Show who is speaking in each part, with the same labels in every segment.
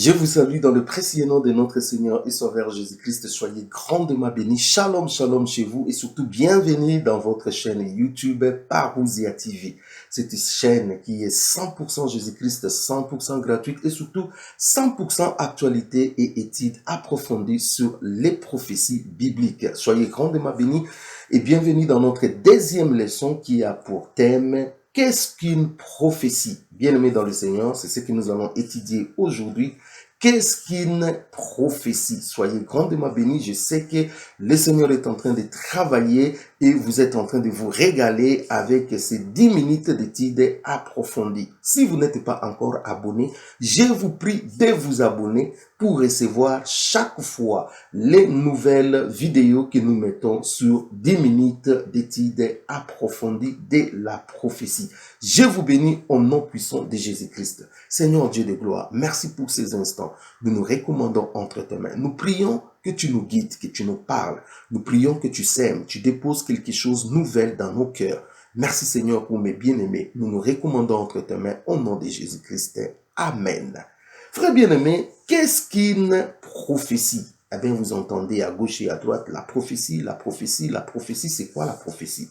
Speaker 1: Je vous salue dans le précieux nom de notre Seigneur et Sauveur Jésus-Christ. Soyez grandement bénis. Shalom, shalom chez vous et surtout bienvenue dans votre chaîne YouTube Parousia TV. Cette chaîne qui est 100% Jésus-Christ, 100% gratuite et surtout 100% actualité et études approfondies sur les prophéties bibliques. Soyez grandement bénis et bienvenue dans notre deuxième leçon qui a pour thème qu'est-ce qu'une prophétie? Bien-aimés dans le Seigneur, c'est ce que nous allons étudier aujourd'hui. Qu'est-ce qu'une prophétie? Soyez grandement bénis. Je sais que le Seigneur est en train de travailler et vous êtes en train de vous régaler avec ces 10 minutes d'études approfondies. Si vous n'êtes pas encore abonné, je vous prie de vous abonner pour recevoir chaque fois les nouvelles vidéos que nous mettons sur 10 minutes d'études approfondies de la prophétie. Je vous bénis au nom puissant de Jésus-Christ. Seigneur Dieu de gloire, merci pour ces instants. Nous nous recommandons entre tes mains. Nous prions que tu nous guides, que tu nous parles. Nous prions que tu sèmes, tu déposes quelque chose de nouvel dans nos cœurs. Merci Seigneur pour mes bien-aimés. Nous nous recommandons entre tes mains au nom de Jésus-Christ. Amen. Frères bien-aimés, qu'est-ce qu'une prophétie? Eh bien, vous entendez à gauche et à droite la prophétie, la prophétie, la prophétie. C'est quoi la prophétie?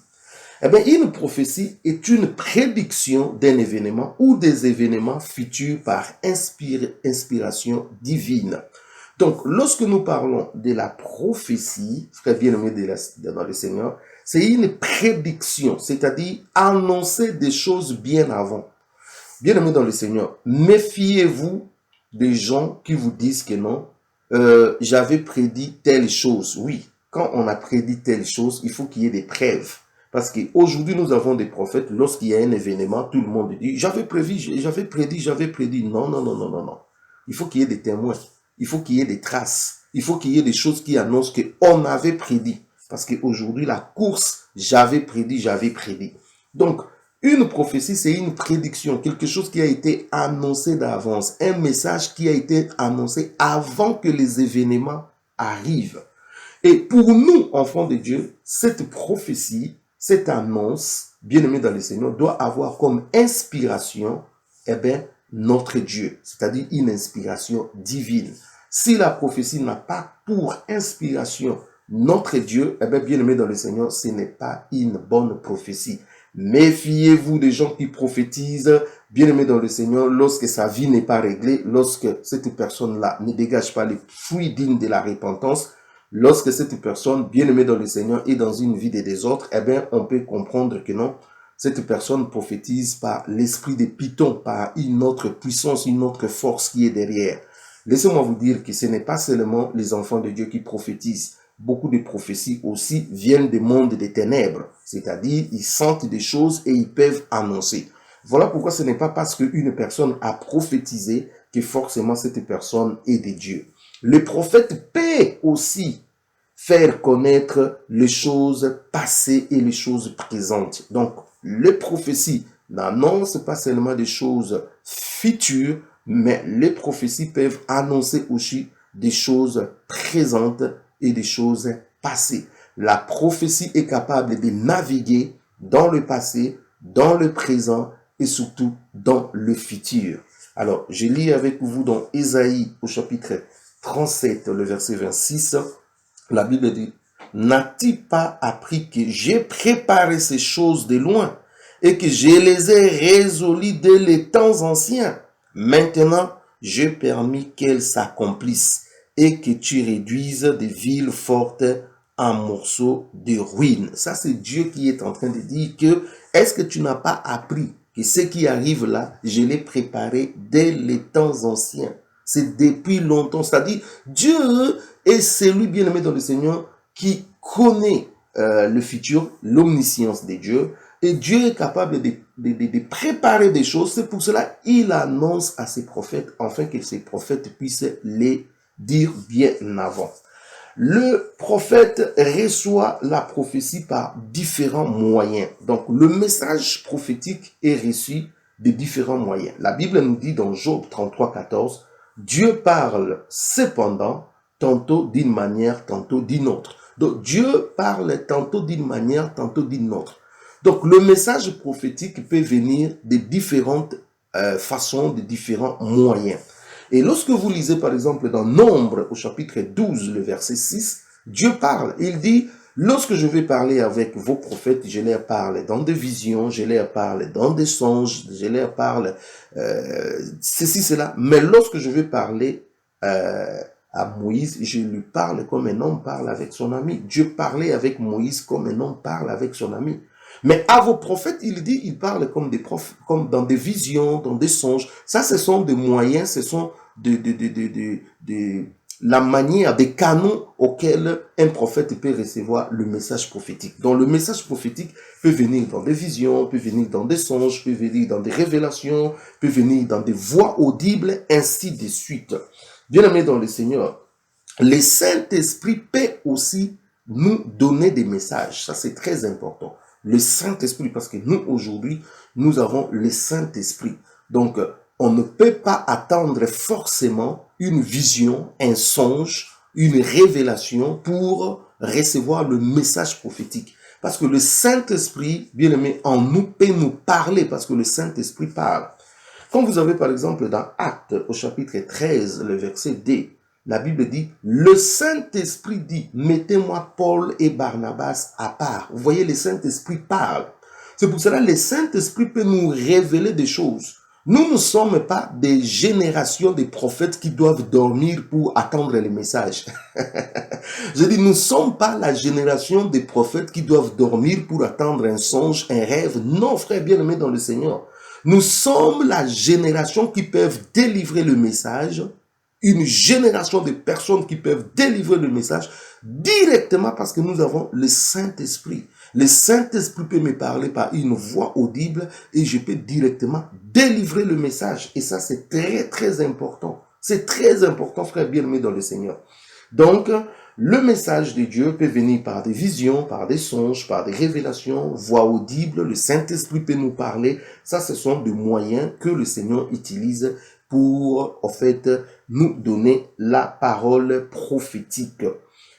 Speaker 1: Eh bien, une prophétie est une prédiction d'un événement ou des événements futurs par inspiration divine. Donc, lorsque nous parlons de la prophétie, frère bien-aimé dans le Seigneur, c'est une prédiction, c'est-à-dire annoncer des choses bien avant. Bien-aimé dans le Seigneur, méfiez-vous des gens qui vous disent que non, j'avais prédit telle chose. Oui, quand on a prédit telle chose, il faut qu'il y ait des preuves. Parce qu'aujourd'hui, nous avons des prophètes, lorsqu'il y a un événement, tout le monde dit, j'avais prédit. Non, non, non, non, non, non. Il faut qu'il y ait des témoins. Il faut qu'il y ait des traces. Il faut qu'il y ait des choses qui annoncent qu'on avait prédit. Parce qu'aujourd'hui, la course, j'avais prédit. Donc, une prophétie, c'est une prédiction, quelque chose qui a été annoncé d'avance, un message qui a été annoncé avant que les événements arrivent. Et pour nous, enfants de Dieu, cette prophétie, cette annonce, bien-aimée dans le Seigneur, doit avoir comme inspiration, notre Dieu, c'est-à-dire une inspiration divine. Si la prophétie n'a pas pour inspiration notre Dieu, bien-aimé dans le Seigneur, ce n'est pas une bonne prophétie. Méfiez-vous des gens qui prophétisent, bien-aimé dans le Seigneur, lorsque sa vie n'est pas réglée, lorsque cette personne-là ne dégage pas les fruits dignes de la repentance, lorsque cette personne, bien-aimée dans le Seigneur, est dans une vie de désordre, on peut comprendre que non, cette personne prophétise par l'esprit de Python, par une autre puissance, une autre force qui est derrière. Laissez-moi vous dire que ce n'est pas seulement les enfants de Dieu qui prophétisent. Beaucoup de prophéties aussi viennent des mondes des ténèbres, c'est-à-dire ils sentent des choses et ils peuvent annoncer. Voilà pourquoi ce n'est pas parce qu'une personne a prophétisé que forcément cette personne est de Dieu. Le prophète peut aussi faire connaître les choses passées et les choses présentes. Donc, les prophéties n'annoncent pas seulement des choses futures, mais les prophéties peuvent annoncer aussi des choses présentes et des choses passées. La prophétie est capable de naviguer dans le passé, dans le présent et surtout dans le futur. Alors, je lis avec vous dans Ésaïe au chapitre 37, le verset 26. La Bible dit, n'as-tu pas appris que j'ai préparé ces choses de loin et que je les ai résolues dès les temps anciens? Maintenant, j'ai permis qu'elles s'accomplissent et que tu réduises des villes fortes en morceaux de ruines. Ça, c'est Dieu qui est en train de dire que, est-ce que tu n'as pas appris que ce qui arrive là, je l'ai préparé dès les temps anciens? C'est depuis longtemps. C'est-à-dire, Dieu est celui bien-aimé dans le Seigneur qui connaît le futur, l'omniscience de Dieu. Et Dieu est capable de préparer des choses. C'est pour cela qu'il annonce à ses prophètes, afin que ses prophètes puissent les dire bien avant. Le prophète reçoit la prophétie par différents moyens. Donc, le message prophétique est reçu de différents moyens. La Bible nous dit dans Job 33, 14, Dieu parle cependant tantôt d'une manière, tantôt d'une autre. Donc, Dieu parle tantôt d'une manière, tantôt d'une autre. Donc, le message prophétique peut venir de différentes façons, de différents moyens. Et lorsque vous lisez par exemple dans Nombre au chapitre 12, le verset 6, Dieu parle. Il dit, lorsque je vais parler avec vos prophètes, je leur parle dans des visions, je leur parle dans des songes, je leur parle ceci, cela. Mais lorsque je vais parler à Moïse, je lui parle comme un homme parle avec son ami. Dieu parlait avec Moïse comme un homme parle avec son ami. Mais à vos prophètes, il dit, ils parlent comme des profs, comme dans des visions, dans des songes. Ça, ce sont des moyens, ce sont la manière, des canaux auxquels un prophète peut recevoir le message prophétique. Donc, le message prophétique peut venir dans des visions, peut venir dans des songes, peut venir dans des révélations, peut venir dans des voix audibles, ainsi de suite. Bien-aimés dans le Seigneur, le Saint-Esprit peut aussi nous donner des messages. Ça, c'est très important. Le Saint-Esprit, parce que nous, aujourd'hui, nous avons le Saint-Esprit. Donc, on ne peut pas attendre forcément une vision, un songe, une révélation pour recevoir le message prophétique. Parce que le Saint-Esprit, bien aimé, en nous peut nous parler, parce que le Saint-Esprit parle. Quand vous avez par exemple dans Actes au chapitre 13, le verset D, la Bible dit, le Saint-Esprit dit, mettez-moi Paul et Barnabas à part. Vous voyez, le Saint-Esprit parle. C'est pour cela que le Saint-Esprit peut nous révéler des choses. Nous ne sommes pas des générations de prophètes qui doivent dormir pour attendre les messages. Je dis, nous ne sommes pas la génération des prophètes qui doivent dormir pour attendre un songe, un rêve. Non, frère bien-aimé dans le Seigneur. Nous sommes la génération qui peuvent délivrer le message, une génération de personnes qui peuvent délivrer le message directement parce que nous avons le Saint-Esprit. Le Saint-Esprit peut me parler par une voix audible et je peux directement délivrer le message. Et ça, c'est très, très important. C'est très important, frère bien-aimé dans le Seigneur. Donc, le message de Dieu peut venir par des visions, par des songes, par des révélations, voix audibles. Le Saint-Esprit peut nous parler. Ça, ce sont des moyens que le Seigneur utilise pour, en fait, nous donner la parole prophétique.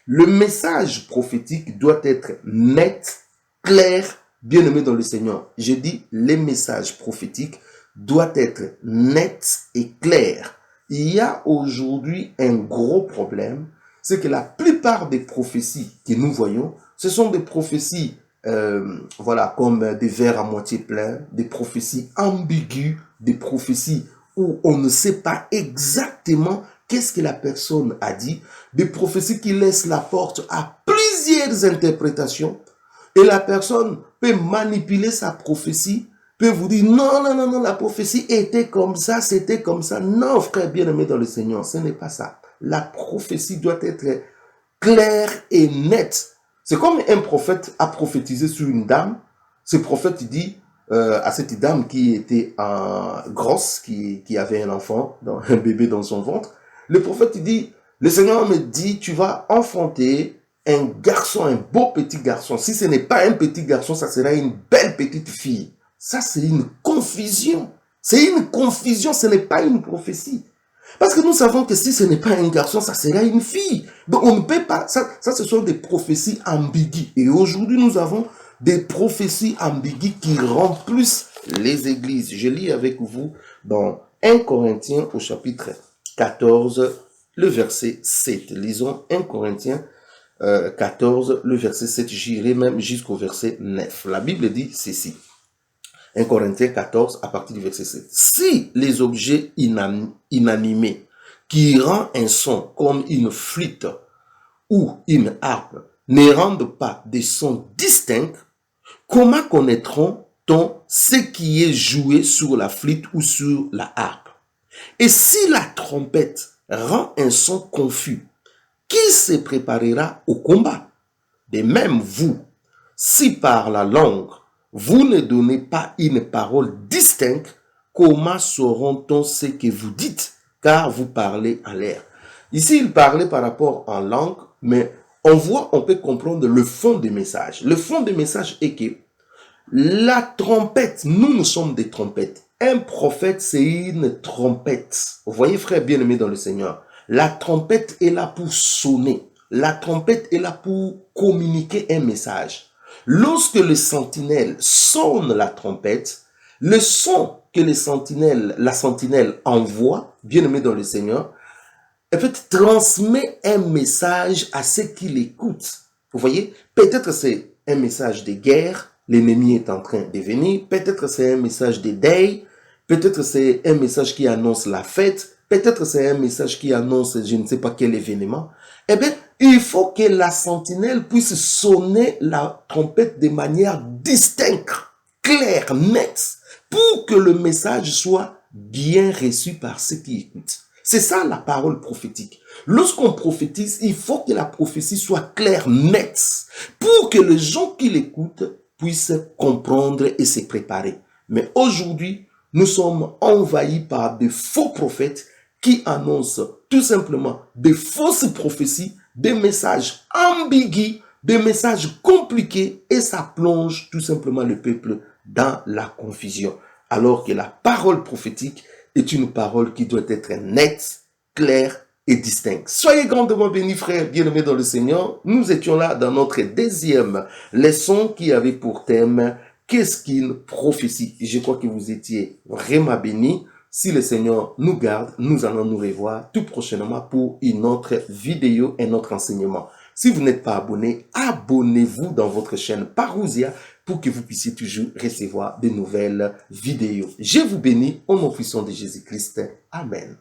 Speaker 1: Le message prophétique doit être net, clair, bien-aimé dans le Seigneur. Je dis, les messages prophétiques doivent être nets et clairs. Il y a aujourd'hui un gros problème, c'est que la plupart des prophéties que nous voyons, ce sont des prophéties, voilà, comme des verres à moitié pleins, des prophéties ambiguës, des prophéties où on ne sait pas exactement qu'est-ce que la personne a dit, des prophéties qui laissent la porte à plusieurs interprétations, et la personne peut manipuler sa prophétie, peut vous dire, non, non, non, non, la prophétie était comme ça, c'était comme ça. Non, frère bien-aimé dans le Seigneur, ce n'est pas ça. La prophétie doit être claire et nette. C'est comme un prophète a prophétisé sur une dame. Ce prophète dit à cette dame qui était grosse, qui avait un enfant, un bébé dans son ventre, le prophète dit, le Seigneur me dit, tu vas enfanter un garçon, un beau petit garçon. Si ce n'est pas un petit garçon, ça sera une belle petite fille. Ça, c'est une confusion. C'est une confusion, ce n'est pas une prophétie. Parce que nous savons que si ce n'est pas un garçon, ça sera une fille. Donc on ne peut pas, ça ce sont des prophéties ambiguës. Et aujourd'hui, nous avons des prophéties ambiguës qui remplissent les églises. Je lis avec vous dans 1 Corinthiens au chapitre 14, le verset 7. Lisons 1 Corinthiens 14, le verset 7. J'irai même jusqu'au verset 9. La Bible dit ceci. 1 Corinthiens 14, à partir du verset 7. Si les objets inanimés qui rendent un son comme une flûte ou une harpe ne rendent pas des sons distincts, comment connaîtront-on ce qui est joué sur la flûte ou sur la harpe? Et si la trompette rend un son confus, qui se préparera au combat? De même vous, si par la langue, vous ne donnez pas une parole distincte, comment sauront-on ce que vous dites, car vous parlez en l'air? Ici, il parlait par rapport en langue, mais on peut comprendre le fond du message. Le fond du message est que la trompette, nous sommes des trompettes. Un prophète, c'est une trompette. Vous voyez, frère bien-aimé dans le Seigneur, la trompette est là pour sonner. La trompette est là pour communiquer un message. Lorsque le sentinelle sonne la trompette, le son que la sentinelle envoie, bien aimé dans le Seigneur, en fait, transmet un message à ceux qui l'écoutent. Vous voyez, peut-être c'est un message de guerre, l'ennemi est en train de venir, peut-être c'est un message de deuil, peut-être c'est un message qui annonce la fête, peut-être c'est un message qui annonce je ne sais pas quel événement. Eh bien, il faut que la sentinelle puisse sonner la trompette de manière distincte, claire, nette, pour que le message soit bien reçu par ceux qui écoutent. C'est ça la parole prophétique. Lorsqu'on prophétise, il faut que la prophétie soit claire, nette, pour que les gens qui l'écoutent puissent comprendre et se préparer. Mais aujourd'hui, nous sommes envahis par de faux prophètes qui annoncent tout simplement des fausses prophéties, des messages ambigus, des messages compliqués, et ça plonge tout simplement le peuple dans la confusion. Alors que la parole prophétique est une parole qui doit être nette, claire et distincte. Soyez grandement bénis, frères bien-aimés dans le Seigneur. Nous étions là dans notre deuxième leçon qui avait pour thème « Qu'est-ce qu'une prophétie ?» Je crois que vous étiez vraiment bénis. Si le Seigneur nous garde, nous allons nous revoir tout prochainement pour une autre vidéo, un autre enseignement. Si vous n'êtes pas abonné, abonnez-vous dans votre chaîne Parousia pour que vous puissiez toujours recevoir de nouvelles vidéos. Je vous bénis au nom puissant de Jésus-Christ. Amen.